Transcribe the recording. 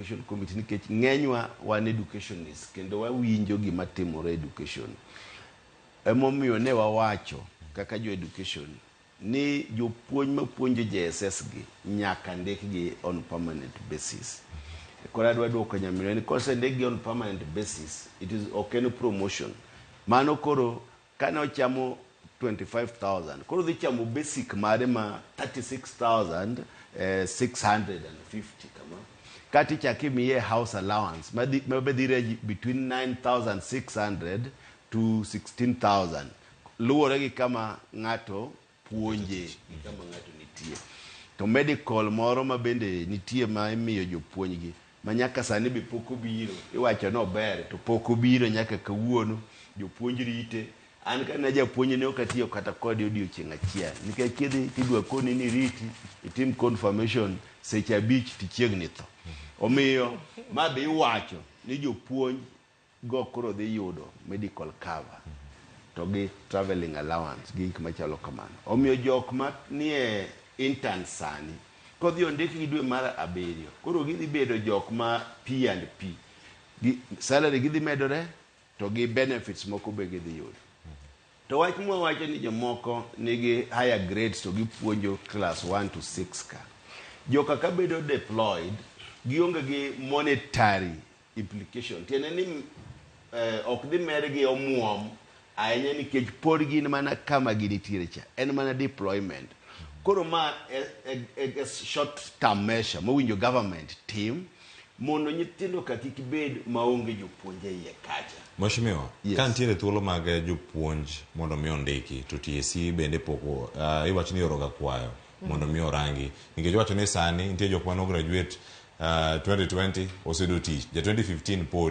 education committee nikech ng'enywa wan educationists kendo wawinjo gima timore education. Emomiyo ne wawacho kaka jo education ni jopuonj mapuonjo JSS gi nyaka ndik gi on permanent basis. Kora dwa duoko nyamino ni kose ndik gi on permanent basis, it is okeno promotion. Mano koro kane ochamo 25,000 koro dhi chamo basic mare ma 36,650 kama. Kati chaki miye house allowance mabedhire between 9,600 to 16,000. Luwore gi kama ng'ato puonje, kama ng'ato nitie. To medical moro ma bende nitie ma imiyo jopuonjgi ma nyaka sani be pok obiro, iwacho no ber to pok obiro nyaka kawuono jopuonj rite. An kana japuonj ne ok atiyo kata kod odiochieng' achiel nikech kidhi tidwa koni ni riti itim confirmation seche 5 tichiegni tho. Omiyo ma be iwacho ni jopuonj go koro dhi yudo medical cover to gi traveling allowance gi gik machalo kamano. Omiyo jok ma nie intern sani kodhi ondik gi dwe mar 7 koro gidhi bedo jok ma P&P salary gidhi medore to gi benefits moko be gidhi yudo. To wach mwawacho ni jomoko nigi higher grades to gipuonjo class 1 to 6 ka. Joka ka bedo deployed gionge gi monetary implication. Tiene ni ok dhi mer gi omuom ahinya nikech pod gin mana kama ginitiere cha. En mana deployment. Koro ma a short term measure mowinjo government team mondo nyithindo ka kik bed maonge jopuonje iye kacha. Mheshimiwa, ka nitiere thuolo mag jopuonj mondo mi ondiki to TSC bende poko iwacho ni oroga kwayo mondo mi orangi nikech wacho ni sani nitie jok mano graduate 2020 osedo tich ja 2015 pod